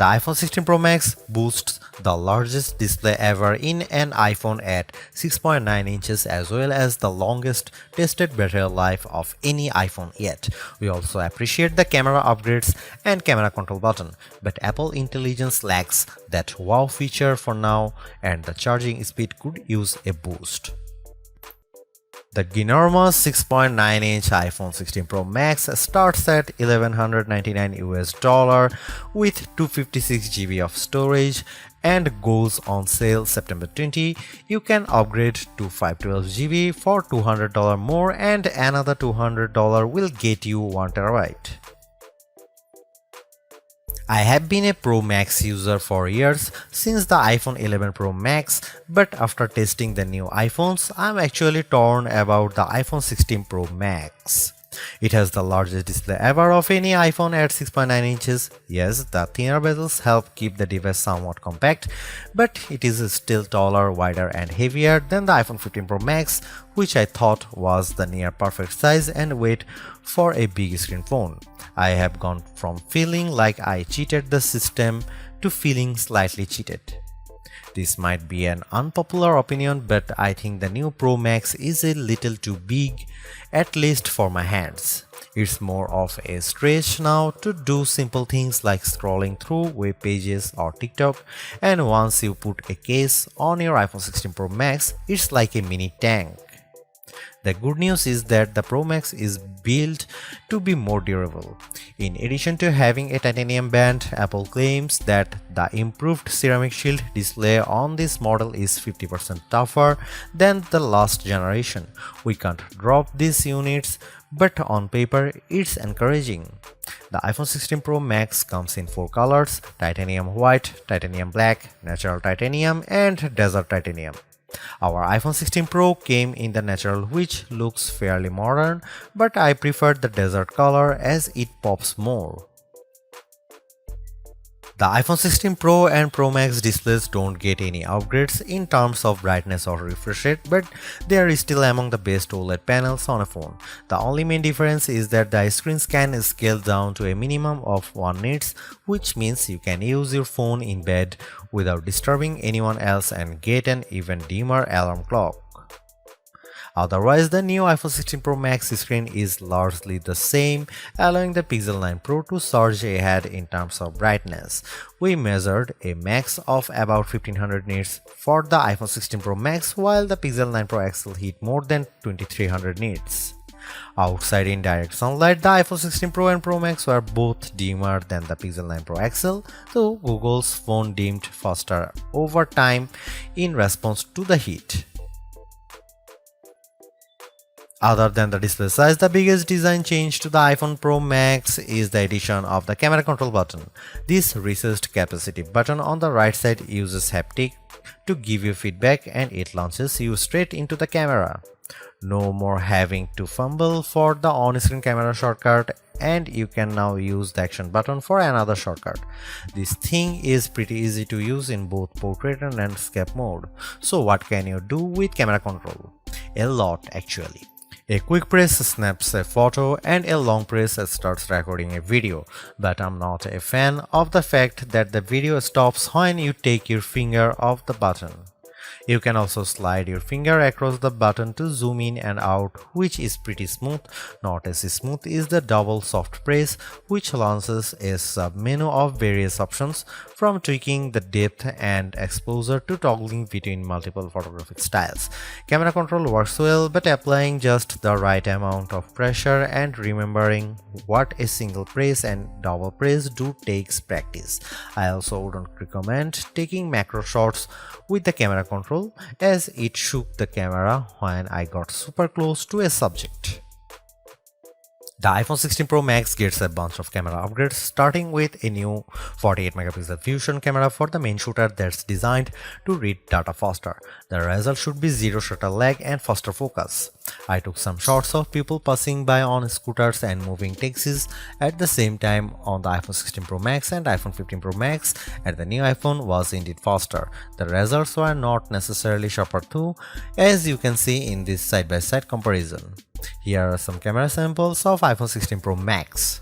The iPhone 16 Pro Max boasts the largest display ever in an iPhone at 6.9 inches as well as the longest tested battery life of any iPhone yet. We also appreciate the camera upgrades and camera control button, but Apple Intelligence lacks that wow feature for now and the charging speed could use a boost. The ginormous 6.9-inch iPhone 16 Pro Max starts at $1,199 with 256 GB of storage and goes on sale September 20. You can upgrade to 512 GB for $200 more and another $200 will get you 1 TB. I have been a Pro Max user for years since the iPhone 11 Pro Max, but after testing the new iPhones, I'm actually torn about the iPhone 16 Pro Max. It has the largest display ever of any iPhone at 6.9 inches. Yes, the thinner bezels help keep the device somewhat compact, but it is still taller, wider and heavier than the iPhone 15 Pro Max, which I thought was the near perfect size and weight for a big screen phone. I have gone from feeling like I cheated the system to feeling slightly cheated. This might be an unpopular opinion, but I think the new Pro Max is a little too big, at least for my hands. It's more of a stretch now to do simple things like scrolling through web pages or TikTok, and once you put a case on your iPhone 16 Pro Max, it's like a mini tank. The good news is that the Pro Max is built to be more durable. In addition to having a titanium band, Apple claims that the improved ceramic shield display on this model is 50% tougher than the last generation. We can't drop these units, but on paper it's encouraging. The iPhone 16 Pro Max comes in 4 colors: titanium white, titanium black, natural titanium and desert titanium. Our iPhone 16 Pro came in the natural, which looks fairly modern, but I prefer the desert color as it pops more. The iPhone 16 Pro and Pro Max displays don't get any upgrades in terms of brightness or refresh rate, but they are still among the best OLED panels on a phone. The only main difference is that the screens can scale down to a minimum of 1 nits, which means you can use your phone in bed without disturbing anyone else and get an even dimmer alarm clock. Otherwise, the new iPhone 16 Pro Max screen is largely the same, allowing the Pixel 9 Pro to surge ahead in terms of brightness. We measured a max of about 1500 nits for the iPhone 16 Pro Max, while the Pixel 9 Pro XL hit more than 2300 nits. Outside in direct sunlight, the iPhone 16 Pro and Pro Max were both dimmer than the Pixel 9 Pro XL, though Google's phone dimmed faster over time in response to the heat. Other than the display size, the biggest design change to the iPhone Pro Max is the addition of the camera control button. This recessed capacitive button on the right side uses haptic to give you feedback and it launches you straight into the camera. No more having to fumble for the on-screen camera shortcut, and you can now use the action button for another shortcut. This thing is pretty easy to use in both portrait and landscape mode. So what can you do with camera control? A lot actually. A quick press snaps a photo and a long press starts recording a video, but I'm not a fan of the fact that the video stops when you take your finger off the button. You can also slide your finger across the button to zoom in and out, which is pretty smooth. Not as smooth is the double soft press, which launches a sub-menu of various options, from tweaking the depth and exposure to toggling between multiple photographic styles. Camera control works well, but applying just the right amount of pressure and remembering what a single press and double press do takes practice. I also wouldn't recommend taking macro shots with the camera control, as it shook the camera when I got super close to a subject. The iPhone 16 Pro Max gets a bunch of camera upgrades, starting with a new 48MP fusion camera for the main shooter that's designed to read data faster. The result should be zero shutter lag and faster focus. I took some shots of people passing by on scooters and moving taxis at the same time on the iPhone 16 Pro Max and iPhone 15 Pro Max, and the new iPhone was indeed faster. The results were not necessarily sharper though, as you can see in this side-by-side comparison. Here are some camera samples of iPhone 16 Pro Max.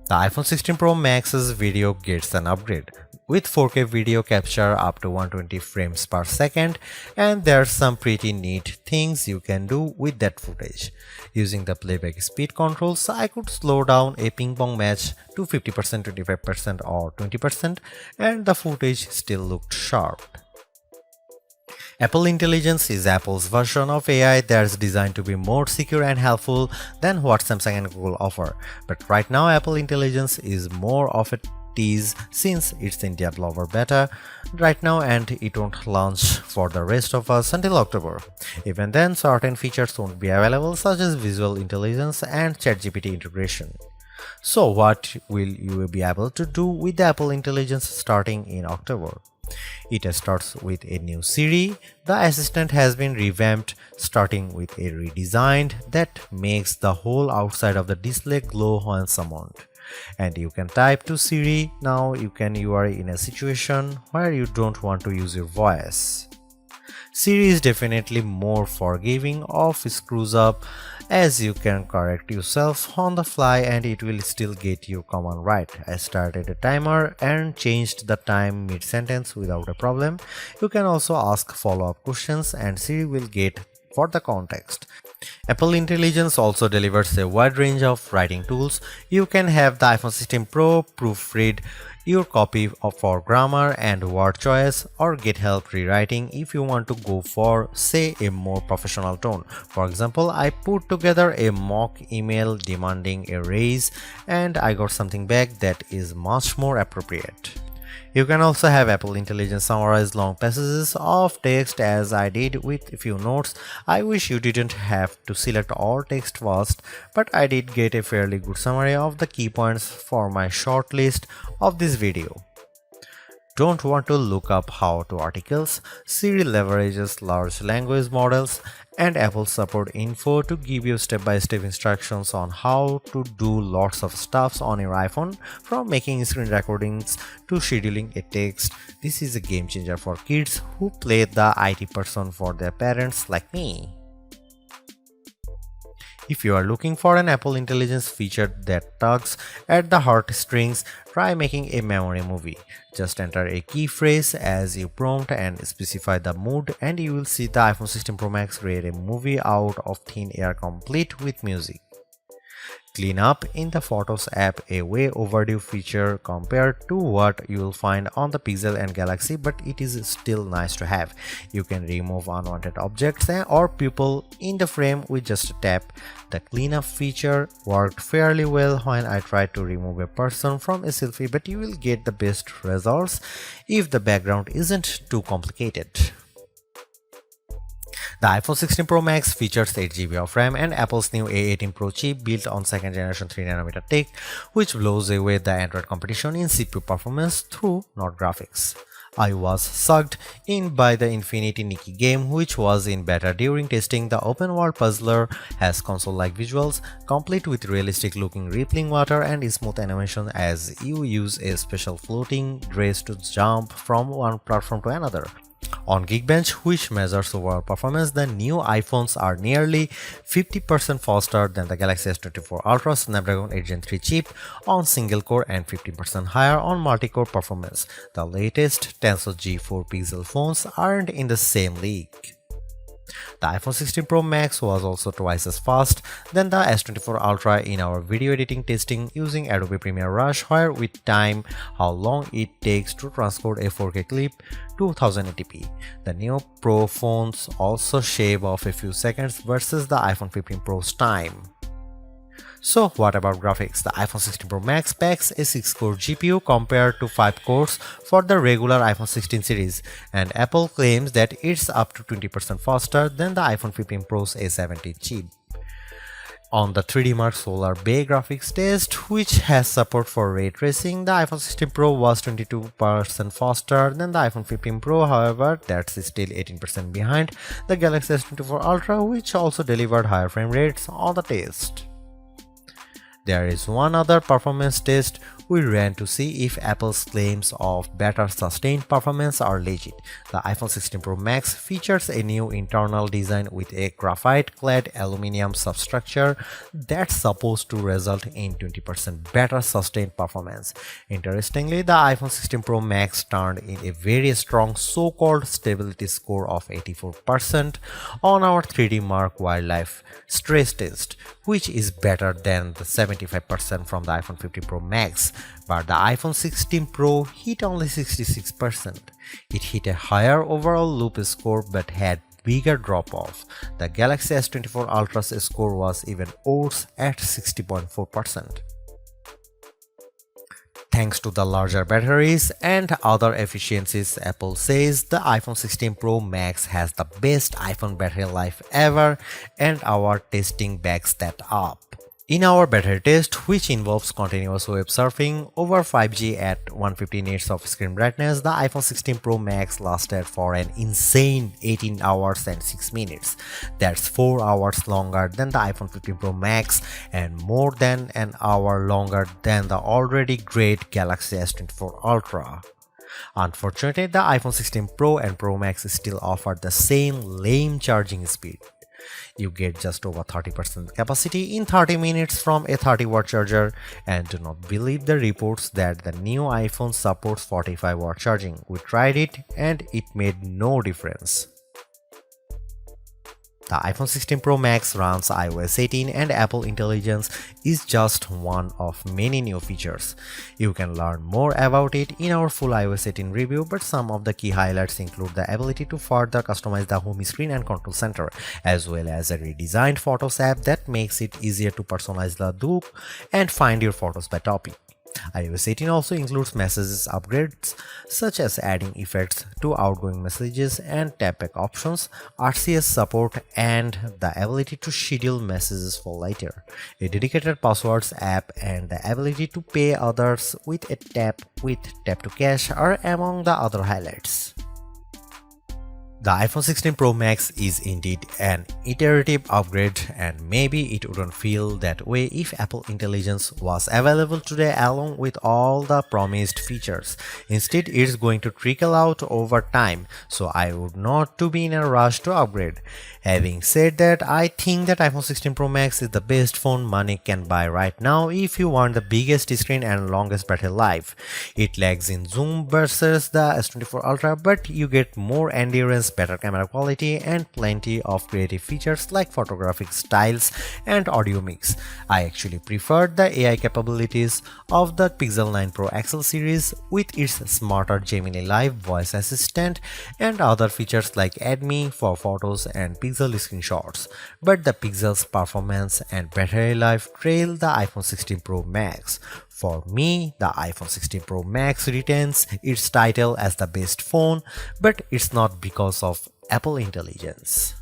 The iPhone 16 Pro Max's video gets an upgrade with 4K video capture up to 120 frames per second, and there's some pretty neat things you can do with that footage. Using the playback speed controls, I could slow down a ping pong match to 50%, 25% or 20%, and the footage still looked sharp. Apple Intelligence is Apple's version of AI that's designed to be more secure and helpful than what Samsung and Google offer. But right now, Apple Intelligence is more of a tease since it's in developer beta right now and it won't launch for the rest of us until October. Even then, certain features won't be available such as visual intelligence and ChatGPT integration. So what will you be able to do with the Apple Intelligence starting in October? It starts with a new Siri. The assistant has been revamped, starting with a redesigned that makes the whole outside of the display glow when summoned. And you can type to Siri. Now you are in a situation where you don't want to use your voice. Siri is definitely more forgiving of screws up, as you can correct yourself on the fly and it will still get your command right. I started a timer and changed the time mid-sentence without a problem. You can also ask follow-up questions and Siri will get for the context. Apple Intelligence also delivers a wide range of writing tools. You can have the iPhone 16 Pro proofread your copy for grammar and word choice, or get help rewriting if you want to go for, say, a more professional tone. For example, I put together a mock email demanding a raise and I got something back that is much more appropriate. You can also have Apple Intelligence summarize long passages of text as I did with a few notes. I wish you didn't have to select all text first, but I did get a fairly good summary of the key points for my short list of this video. Don't want to look up how-to articles? Siri leverages large language models and Apple support info to give you step-by-step instructions on how to do lots of stuff on your iPhone, from making screen recordings to scheduling a text. This is a game changer for kids who play the IT person for their parents like me. If you are looking for an Apple Intelligence feature that tugs at the heartstrings, try making a memory movie. Just enter a key phrase as you prompt and specify the mood, and you will see the iPhone 16 Pro Max create a movie out of thin air complete with music. Clean up in the Photos app, a way overdue feature compared to what you will find on the Pixel and Galaxy, but it is still nice to have. You can remove unwanted objects or people in the frame with just a tap. The cleanup feature worked fairly well when I tried to remove a person from a selfie, but you will get the best results if the background isn't too complicated. The iPhone 16 Pro Max features 8GB of RAM and Apple's new A18 Pro chip built on 2nd generation 3nm tech, which blows away the Android competition in CPU performance through not graphics. I was sucked in by the Infinity Nikki game, which was in beta during testing. The open world puzzler has console-like visuals, complete with realistic looking rippling water and smooth animation as you use a special floating dress to jump from one platform to another. On Geekbench, which measures overall performance, the new iPhones are nearly 50% faster than the Galaxy S24 Ultra Snapdragon 8 Gen 3 chip on single core and 15% higher on multi-core performance. The latest Tensor G4 Pixel phones aren't in the same league. The iPhone 16 Pro Max was also twice as fast than the S24 Ultra in our video editing testing using Adobe Premiere Rush, where we time how long it takes to transport a 4K clip to 1080p. The new Pro phones also shave off a few seconds versus the iPhone 15 Pro's time. So what about graphics? The iPhone 16 Pro Max packs a 6-core GPU compared to 5 cores for the regular iPhone 16 series, and Apple claims that it's up to 20% faster than the iPhone 15 Pro's A70 chip. On the 3D Mark Solar Bay graphics test, which has support for ray tracing, the iPhone 16 Pro was 22% faster than the iPhone 15 Pro. However, that's still 18% behind the Galaxy S24 Ultra, which also delivered higher frame rates on the test. There is one other performance test we ran to see if Apple's claims of better sustained performance are legit. The iPhone 16 Pro Max features a new internal design with a graphite-clad aluminum substructure that's supposed to result in 20% better sustained performance. Interestingly, the iPhone 16 Pro Max turned in a very strong so-called stability score of 84% on our 3D Mark Wildlife stress test, which is better than the 75% from the iPhone 15 Pro Max, but the iPhone 16 Pro hit only 66%. It hit a higher overall loop score but had bigger drop-off. The Galaxy S24 Ultra's score was even worse at 60.4%. Thanks to the larger batteries and other efficiencies, Apple says the iPhone 16 Pro Max has the best iPhone battery life ever, and our testing backs that up. In our battery test, which involves continuous web surfing over 5G at 150 nits of screen brightness, the iPhone 16 Pro Max lasted for an insane 18 hours and 6 minutes. That's 4 hours longer than the iPhone 15 Pro Max and more than an hour longer than the already great Galaxy S24 Ultra. Unfortunately, the iPhone 16 Pro and Pro Max still offer the same lame charging speed. You get just over 30% capacity in 30 minutes from a 30-watt charger, and do not believe the reports that the new iPhone supports 45-watt charging. We tried it and it made no difference. The iPhone 16 Pro Max runs iOS 18 and Apple Intelligence is just one of many new features. You can learn more about it in our full iOS 18 review, but some of the key highlights include the ability to further customize the home screen and control center, as well as a redesigned Photos app that makes it easier to personalize the look and find your photos by topic. iOS 18 also includes messages upgrades such as adding effects to outgoing messages and tapback options, RCS support, and the ability to schedule messages for later. A dedicated passwords app and the ability to pay others with a tap to cash are among the other highlights. The iPhone 16 Pro Max is indeed an iterative upgrade, and maybe it wouldn't feel that way if Apple Intelligence was available today along with all the promised features. Instead, it's going to trickle out over time, so I would not to be in a rush to upgrade. Having said that, I think that iPhone 16 Pro Max is the best phone money can buy right now if you want the biggest screen and longest battery life. It lags in zoom versus the S24 Ultra, but you get more endurance, better camera quality, and plenty of creative features like photographic styles and audio mix. I actually preferred the AI capabilities of the Pixel 9 Pro XL series with its smarter Gemini Live voice assistant and other features like Add Me for photos and Pixel screenshots. But the Pixel's performance and battery life trail the iPhone 16 Pro Max. For me, the iPhone 16 Pro Max retains its title as the best phone, but it's not because of Apple Intelligence.